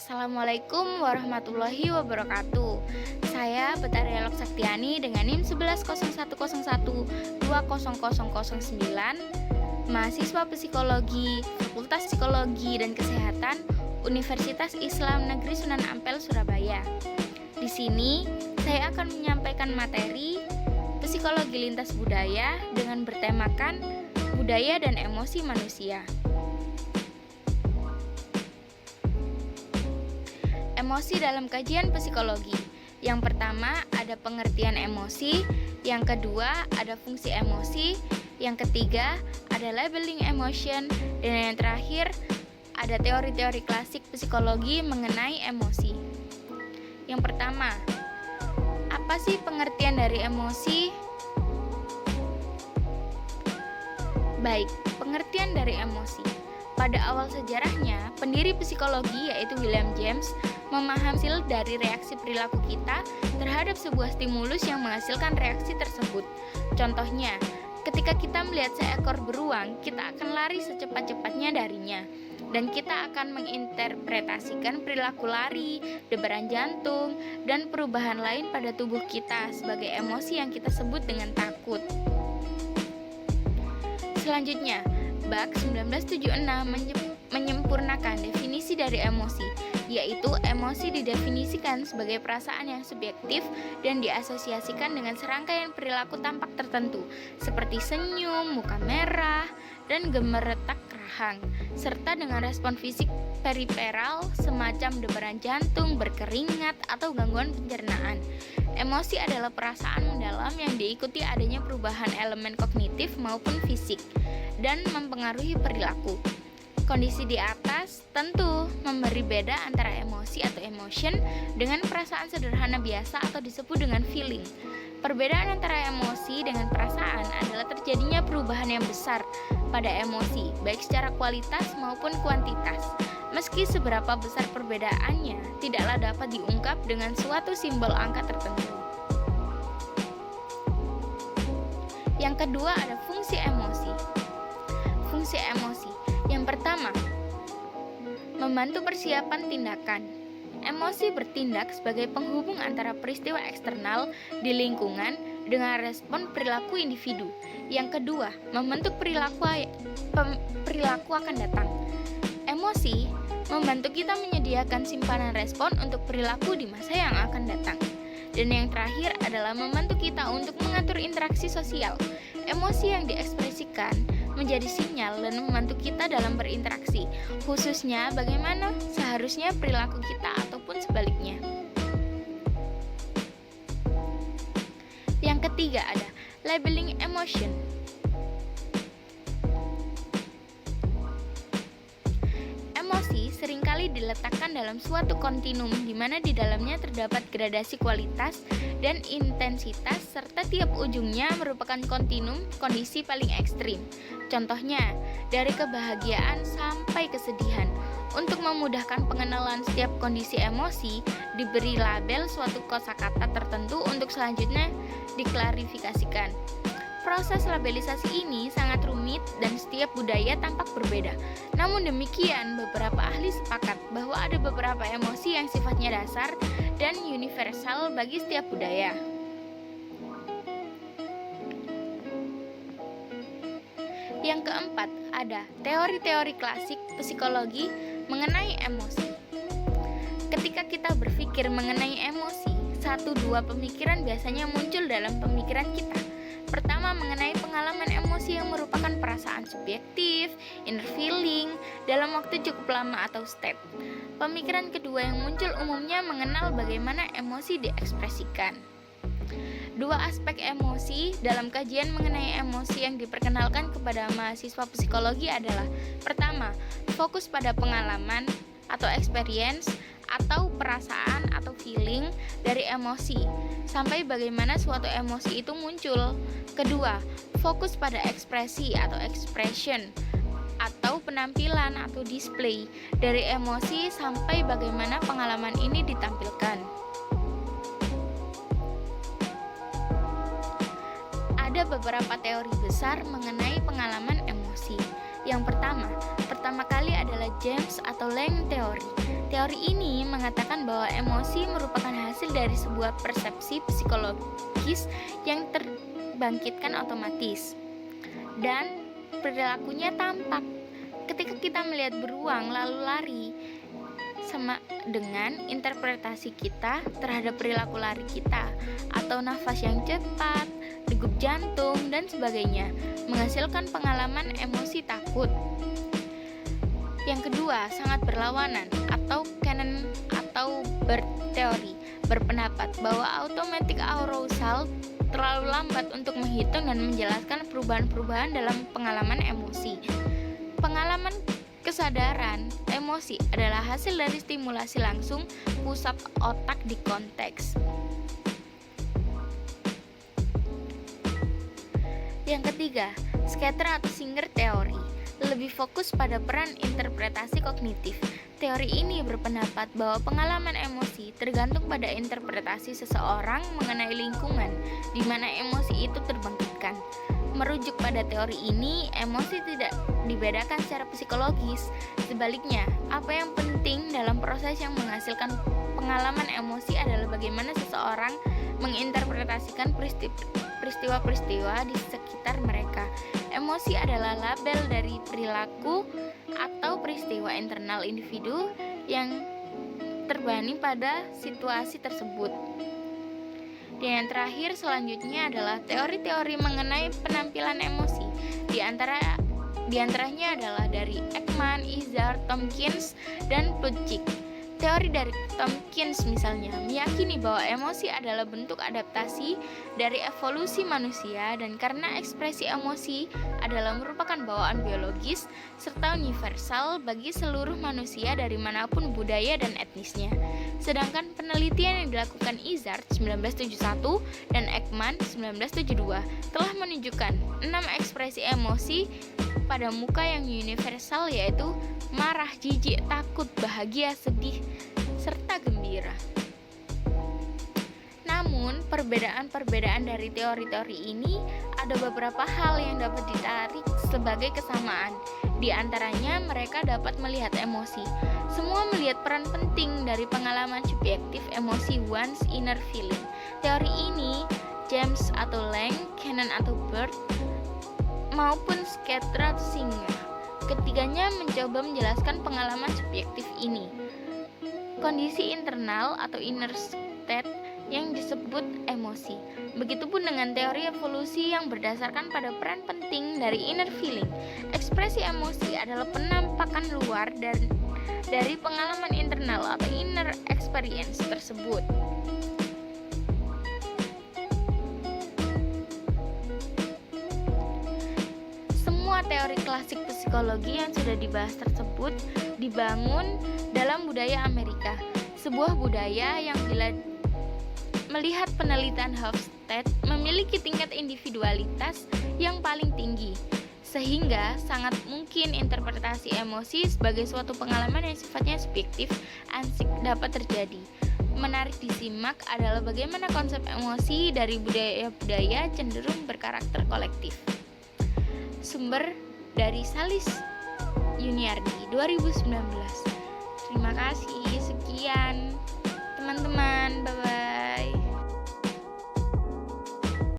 Assalamualaikum warahmatullahi wabarakatuh. Saya Betari Elok Saktiani dengan NIM 110101200009, mahasiswa psikologi, Fakultas Psikologi dan Kesehatan, Universitas Islam Negeri Sunan Ampel, Surabaya. Di sini saya akan menyampaikan materi psikologi lintas budaya dengan bertemakan budaya dan emosi manusia. Emosi dalam kajian psikologi. Yang pertama ada pengertian emosi, yang kedua ada fungsi emosi, yang ketiga ada labeling emotion, dan yang terakhir ada teori-teori klasik psikologi mengenai emosi. Yang pertama, apa sih pengertian dari emosi? Baik, pengertian dari emosi. Pada awal sejarahnya, pendiri psikologi yaitu William James memahami hasil dari reaksi perilaku kita terhadap sebuah stimulus yang menghasilkan reaksi tersebut. Contohnya, ketika kita melihat seekor beruang, kita akan lari secepat-cepatnya darinya. Dan kita akan menginterpretasikan perilaku lari, debaran jantung, dan perubahan lain pada tubuh kita sebagai emosi yang kita sebut dengan takut. Selanjutnya, Bach 1976 menyempurnakan definisi dari emosi, yaitu emosi didefinisikan sebagai perasaan yang subjektif dan diasosiasikan dengan serangkaian perilaku tampak tertentu, seperti senyum, muka merah, dan gemeretak rahang, serta dengan respon fisik periferal semacam debaran jantung, berkeringat, atau gangguan pencernaan. Emosi adalah perasaan mendalam yang diikuti adanya perubahan elemen kognitif maupun fisik dan mempengaruhi perilaku. Kondisi di atas tentu memberi beda antara emosi atau emotion dengan perasaan sederhana biasa atau disebut dengan feeling. Perbedaan antara emosi dengan perasaan adalah terjadinya perubahan yang besar pada emosi, baik secara kualitas maupun kuantitas. Meski seberapa besar perbedaannya, tidaklah dapat diungkap dengan suatu simbol angka tertentu. Yang kedua ada fungsi emosi. Fungsi emosi. Yang pertama, membantu persiapan tindakan. Emosi bertindak sebagai penghubung antara peristiwa eksternal di lingkungan dengan respon perilaku individu. Yang kedua, membentuk perilaku akan datang. Emosi membantu kita menyediakan simpanan respon untuk perilaku di masa yang akan datang. Dan yang terakhir adalah membantu kita untuk mengatur interaksi sosial. Emosi yang diekspresikan menjadi sinyal dan membantu kita dalam berinteraksi, khususnya bagaimana seharusnya perilaku kita ataupun sebaliknya. Yang ketiga ada labeling emotion. Emosi seringkali diletakkan dalam suatu kontinum di mana di dalamnya terdapat gradasi kualitas dan intensitas serta tiap ujungnya merupakan kontinum kondisi paling ekstrim. Contohnya, dari kebahagiaan sampai kesedihan. Untuk memudahkan pengenalan setiap kondisi emosi, diberi label suatu kosakata tertentu untuk selanjutnya diklarifikasikan. Proses labelisasi ini sangat rumit dan setiap budaya tampak berbeda. Namun demikian, beberapa ahli sepakat bahwa ada beberapa emosi yang sifatnya dasar dan universal bagi setiap budaya. Yang keempat, ada teori-teori klasik psikologi mengenai emosi. Ketika kita berpikir mengenai emosi, 1-2 pemikiran biasanya muncul dalam pemikiran kita. Pertama, mengenai pengalaman emosi yang merupakan perasaan subjektif, inner feeling, dalam waktu cukup lama atau state. Pemikiran kedua yang muncul umumnya mengenal bagaimana emosi diekspresikan. 2 aspek emosi dalam kajian mengenai emosi yang diperkenalkan kepada mahasiswa psikologi adalah: pertama, fokus pada pengalaman atau experience atau perasaan atau feeling dari emosi sampai bagaimana suatu emosi itu muncul. Kedua, fokus pada ekspresi atau expression atau penampilan atau display dari emosi sampai bagaimana pengalaman ini ditampilkan. Ada beberapa teori besar mengenai pengalaman emosi. Yang pertama kali adalah James atau Lange teori. Teori ini mengatakan bahwa emosi merupakan hasil dari sebuah persepsi psikologis yang terbangkitkan otomatis dan perilakunya tampak. Ketika kita melihat beruang lalu lari, sama dengan interpretasi kita terhadap perilaku lari kita, atau nafas yang cepat, degup jantung, dan sebagainya, menghasilkan pengalaman emosi takut. Yang kedua, sangat berlawanan atau Cannon atau Bird teori berpendapat bahwa automatic arousal terlalu lambat untuk menghitung dan menjelaskan perubahan-perubahan dalam pengalaman emosi. Pengalaman kesadaran emosi adalah hasil dari stimulasi langsung pusat otak di konteks. Yang ketiga, Scatter atau Singer teori lebih fokus pada peran interpretasi kognitif. Teori ini berpendapat bahwa pengalaman emosi tergantung pada interpretasi seseorang mengenai lingkungan di mana emosi itu terbangkitkan. Merujuk pada teori ini, emosi tidak dibedakan secara psikologis. Sebaliknya, apa yang penting dalam proses yang menghasilkan pengalaman emosi adalah bagaimana seseorang menginterpretasikan peristiwa-peristiwa di sekitar mereka. Emosi adalah label dari perilaku atau peristiwa internal individu yang terbanding pada situasi tersebut. Dan yang terakhir selanjutnya adalah teori-teori mengenai penampilan emosi. Di antaranya adalah dari Ekman, Izzard, Tompkins, dan Plutchik. Teori dari Tompkins misalnya meyakini bahwa emosi adalah bentuk adaptasi dari evolusi manusia, dan karena ekspresi emosi adalah merupakan bawaan biologis serta universal bagi seluruh manusia dari manapun budaya dan etnisnya. Sedangkan penelitian yang dilakukan Izzard 1971 dan Ekman 1972 telah menunjukkan 6 ekspresi emosi pada muka yang universal, yaitu marah, jijik, takut, bahagia, sedih, serta gembira. Namun, perbedaan-perbedaan dari teori-teori ini ada beberapa hal yang dapat ditarik sebagai kesamaan. Di antaranya, mereka dapat melihat emosi. Semua melihat peran penting dari pengalaman subjektif emosi one's inner feeling. Teori ini, James atau Lange, Cannon atau Bird, maupun Scatter atau Singer, ketiganya mencoba menjelaskan pengalaman subjektif ini. Kondisi internal atau inner state yang disebut emosi. Begitupun dengan teori evolusi yang berdasarkan pada peran penting dari inner feeling. Ekspresi emosi adalah penampakan luar dari pengalaman internal atau inner experience tersebut. Semua teori klasik psikologi yang sudah dibahas tersebut dibangun dalam budaya Amerika, sebuah budaya yang bila melihat penelitian Hofstede memiliki tingkat individualitas yang paling tinggi, sehingga sangat mungkin interpretasi emosi sebagai suatu pengalaman yang sifatnya subjektif dapat terjadi. Menarik disimak adalah bagaimana konsep emosi dari budaya-budaya cenderung berkarakter kolektif. Sumber dari Salis Yuniardi 2019. Terima kasih, sekian teman-teman, bye-bye.